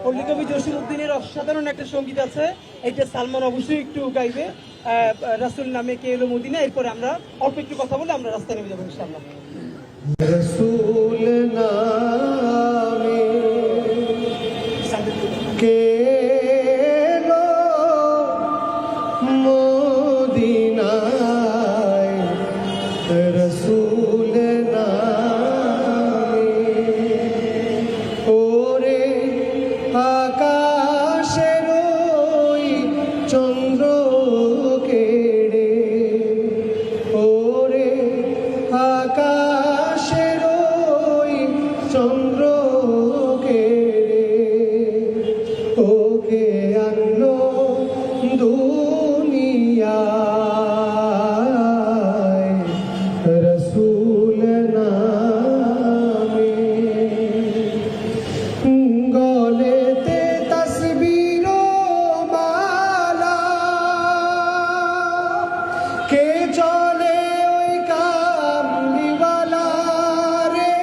পল্লী কবি জসিমউদ্দিনের অসাধারণ একটা সঙ্গীত আছে, এইটা সালমান অবশ্যই একটু গাইবে। রাসূল নামে কে এলো মদিনা, এরপরে আমরা অল্প একটু কথা বলে আমরা রাস্তায় নেমে যাবো ইনশাআল্লাহ। রসুল নামে কে এলো মদিনায়, রসুল নামে ওরে আকাশের ওই চন্দ্র কেড়ে, ওরে আকাশের ওই চন্দ্র কেড়ে ওকে আনলো দুনিয়ায়, রসুল নামে গলেতে তসবির মালা, কে চলে ওই কামলিওয়ালা রে,